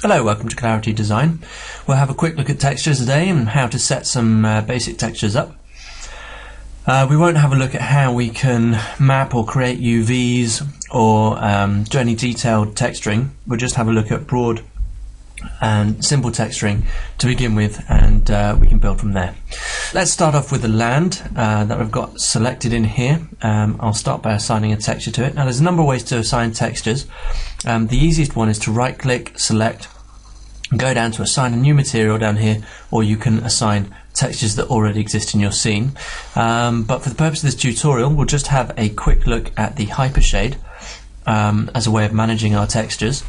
Hello, welcome to Clarity Design. We'll have a quick look at textures today and how to set some basic textures up. We won't have a look at how we can map or create UVs or do any detailed texturing. We'll just have a look at broad and simple texturing to begin with, and we can build from there. Let's start off with the land that I've got selected in here. I'll start by assigning a texture to it. Now there's a number of ways to assign textures. The easiest one is to right click, select, and go down to assign a new material down here, or you can assign textures that already exist in your scene. But for the purpose of this tutorial, we'll just have a quick look at the hypershade as a way of managing our textures.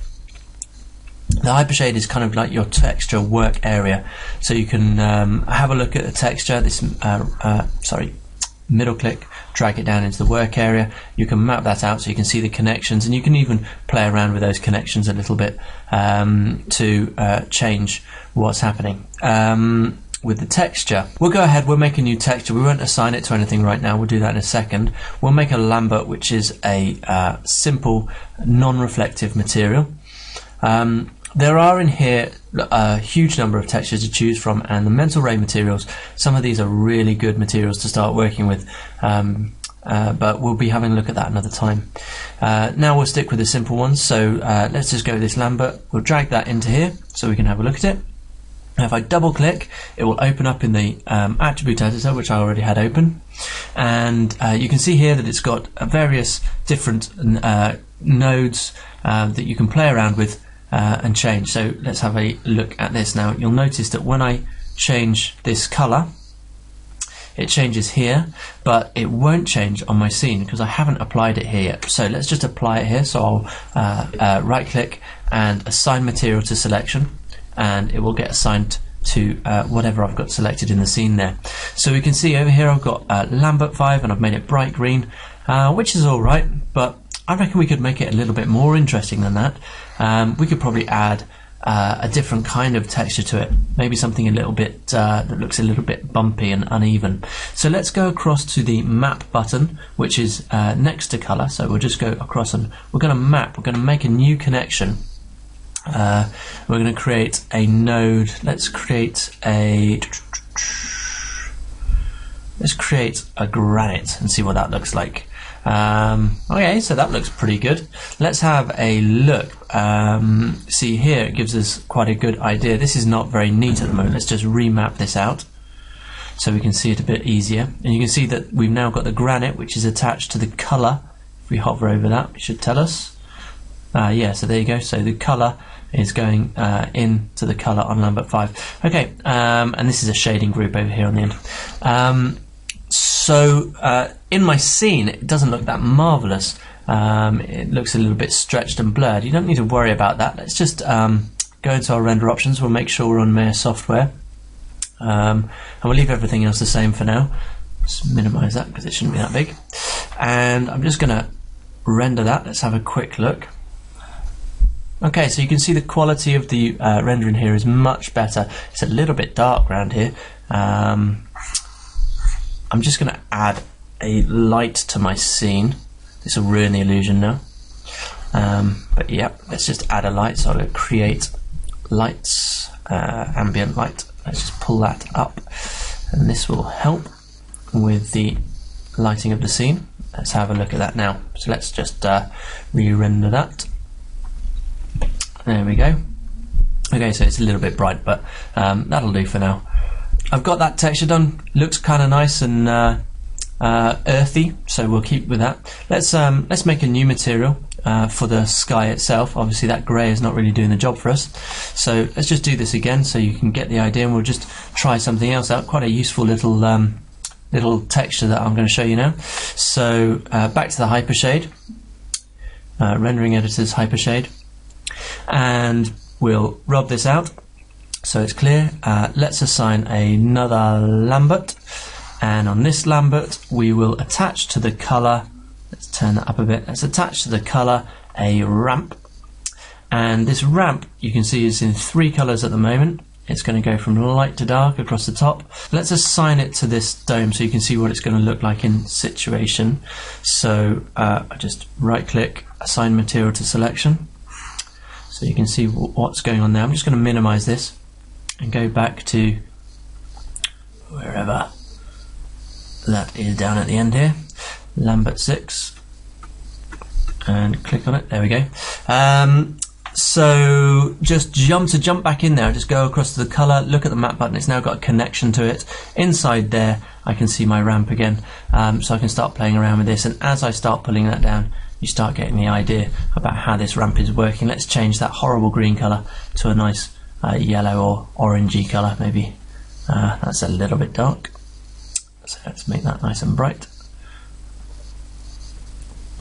The hypershade is kind of like your texture work area, so you can have a look at the texture. This middle click, drag it down into the work area. You can map that out so you can see the connections, and you can even play around with those connections a little bit to change what's happening with the texture. We'll go ahead, we'll make a new texture. We won't assign it to anything right now, we'll do that in a second. We'll make a Lambert, which is a simple non-reflective material. There are in here a huge number of textures to choose from, and the mental ray materials, some of these are really good materials to start working with, but we'll be having a look at that another time. Now we'll stick with the simple ones, so let's just go with this Lambert. We'll drag that into here so we can have a look at it. Now if I double click, it will open up in the attribute editor, which I already had open, and you can see here that it's got various different nodes that you can play around with and change. So let's have a look at this now. You'll notice that when I change this color, it changes here, but it won't change on my scene because I haven't applied it here yet. So let's just apply it here. So I'll right click and assign material to selection, and it will get assigned to whatever I've got selected in the scene there. So we can see over here I've got Lambert 5 and I've made it bright green, which is alright, but I reckon we could make it a little bit more interesting than that. We could probably add a different kind of texture to it, maybe something a little bit that looks a little bit bumpy and uneven. So let's go across to the map button, which is next to color. So we'll just go across and we're going to map, we're going to make a new connection. We're going to create a node. Let's create a granite and see what that looks like. Okay, so that looks pretty good. Let's have a look. See here, it gives us quite a good idea. This is not very neat at the moment. Let's just remap this out so we can see it a bit easier. And you can see that we've now got the granite, which is attached to the color. If we hover over that, it should tell us. Yeah, so there you go. So the color is going into the color on Lambert 5. Okay, and this is a shading group over here on the end. So in my scene, it doesn't look that marvelous. It looks a little bit stretched and blurred. You don't need to worry about that. Let's just go into our render options. We'll make sure we're on Mayor software, and we'll leave everything else the same for now. Just minimize that because it shouldn't be that big. And I'm just going to render that. Let's have a quick look. Okay, so you can see the quality of the rendering here is much better. It's a little bit dark around here. I'm just going to add a light to my scene. This will ruin the illusion now. But yeah, let's just add a light. So I'll create lights, ambient light. Let's just pull that up, and this will help with the lighting of the scene. Let's have a look at that now. So let's just re-render that. There we go. Okay, so it's a little bit bright, but that'll do for now. I've got that texture done. Looks kind of nice and earthy, so we'll keep with that. Let's make a new material for the sky itself. Obviously that grey is not really doing the job for us, so let's just do this again so you can get the idea, and we'll just try something else out. Quite a useful little little texture that I'm going to show you now. So back to the hypershade, rendering editors hypershade, and we'll rub this out so it's clear. Let's assign another Lambert, and on this Lambert we will attach to the color, let's turn that up a bit, let's attach to the color a ramp, and this ramp you can see is in 3 colors at the moment. It's going to go from light to dark across the top. Let's assign it to this dome so you can see what it's going to look like in situation. So I just right click, assign material to selection. So so you can see what's going on there. I'm just going to minimize this and go back to wherever that is down at the end here, Lambert 6, and click on it. There we go. So just jump back in there, just go across to the color, look at the map button. It's now got a connection to it. Inside there I can see my ramp again, so I can start playing around with this, and as I start pulling that down you start getting the idea about how this ramp is working. Let's change that horrible green color to a nice yellow or orangey color maybe. That's a little bit dark, so let's make that nice and bright,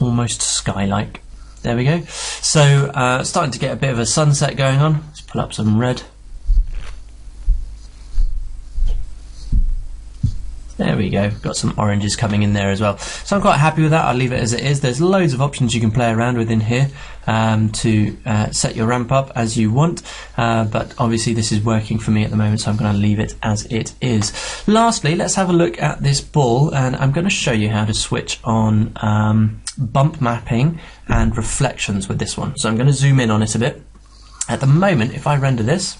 almost sky-like. There we go. So starting to get a bit of a sunset going on. Let's pull up some red. There we go, got some oranges coming in there as well. So I'm quite happy with that. I'll leave it as it is. There's loads of options you can play around with in here to set your ramp up as you want, but obviously this is working for me at the moment, so I'm going to leave it as it is. Lastly, let's have a look at this ball, and I'm going to show you how to switch on bump mapping and reflections with this one. So I'm going to zoom in on it a bit. At the moment, if I render this,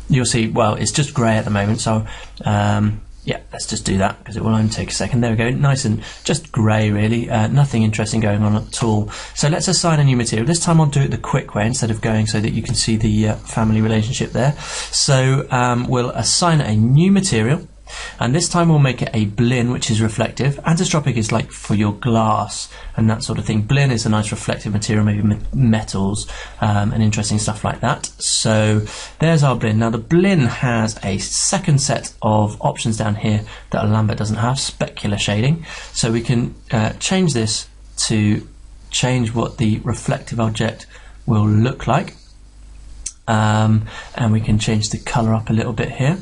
you'll see, well, it's just grey at the moment, so yeah, let's just do that because it will only take a second. There we go, nice and just grey really, nothing interesting going on at all. So let's assign a new material. This time I'll do it the quick way instead of going so that you can see the family relationship there. So we'll assign a new material, and this time we'll make it a blin, which is reflective. Anisotropic is like for your glass and that sort of thing. Blin is a nice reflective material, maybe metals and interesting stuff like that. So there's our blin. Now the blin has a second set of options down here that a Lambert doesn't have, specular shading. So we can change this to change what the reflective object will look like, and we can change the colour up a little bit here.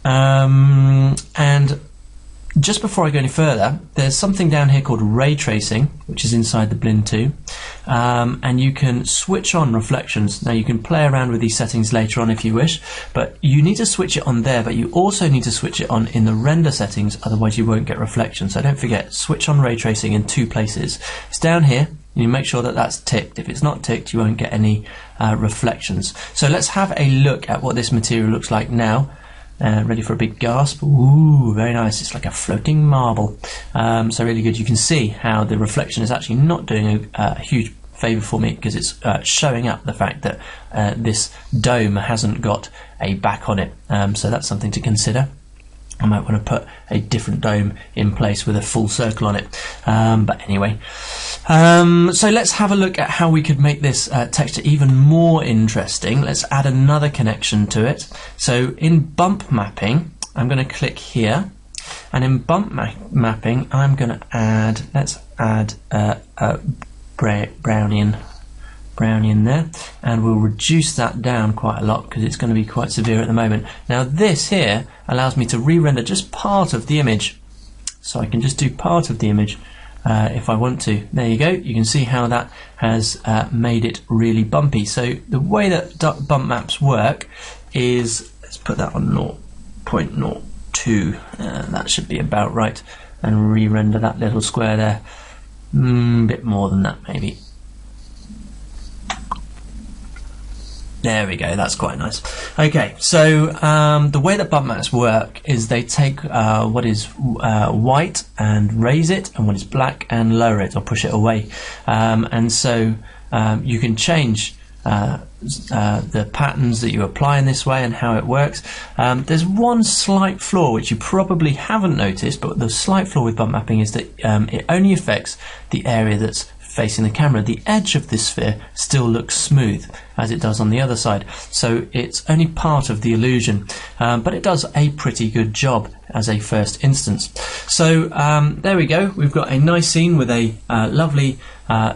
And just before I go any further, there's something down here called ray tracing, which is inside the blin 2, and you can switch on reflections. Now you can play around with these settings later on if you wish, but you need to switch it on there, but you also need to switch it on in the render settings, otherwise you won't get reflections. So don't forget, switch on ray tracing in 2 places. It's down here. You make sure that that's ticked. If it's not ticked, you won't get any reflections. So let's have a look at what this material looks like now. Ready for a big gasp. Ooh, very nice. It's like a floating marble. So really good. You can see how the reflection is actually not doing a huge favour for me, because it's showing up the fact that this dome hasn't got a back on it. So that's something to consider. I might want to put a different dome in place with a full circle on it. But anyway, so let's have a look at how we could make this texture even more interesting. Let's add another connection to it. So in bump mapping, I'm going to click here, and in bump mapping, I'm going to add, let's add a Brownian there, and we'll reduce that down quite a lot because it's going to be quite severe at the moment. Now this here allows me to re-render just part of the image, so I can just do part of the image if I want to. There you go. You can see how that has made it really bumpy. So the way that bump maps work is, let's put that on 0.02, that should be about right, and re-render that little square there. A bit more than that maybe. There we go, that's quite nice. Okay, so the way that bump maps work is they take what is white and raise it, and what is black and lower it or push it away. And so you can change the patterns that you apply in this way and how it works. There's one slight flaw which you probably haven't noticed, but the slight flaw with bump mapping is that it only affects the area that's facing the camera. The edge of this sphere still looks smooth as it does on the other side, so it's only part of the illusion, but it does a pretty good job as a first instance. So there we go, we've got a nice scene with a lovely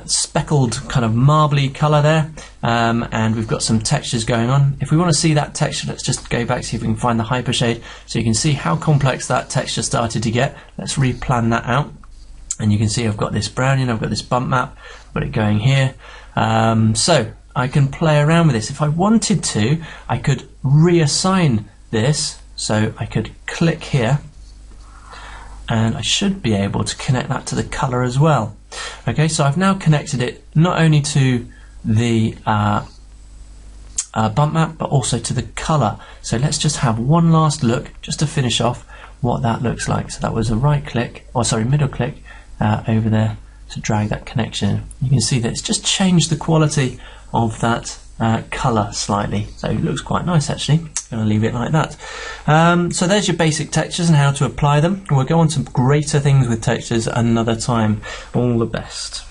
speckled kind of marbly colour there, and we've got some textures going on. If we want to see that texture, let's just go back, see if we can find the hypershade, so you can see how complex that texture started to get. Let's replan that out. And you can see I've got this Brownian, I've got this bump map, I've got it going here. So I can play around with this. If I wanted to, I could reassign this. So I could click here, and I should be able to connect that to the colour as well. Okay, so I've now connected it not only to the bump map, but also to the colour. So let's just have one last look just to finish off what that looks like. So that was a right click, or sorry, middle click over there to drag that connection. You can see that it's just changed the quality of that colour slightly, so it looks quite nice actually. I'm going to leave it like that. So there's your basic textures and how to apply them. We'll go on to greater things with textures another time. All the best.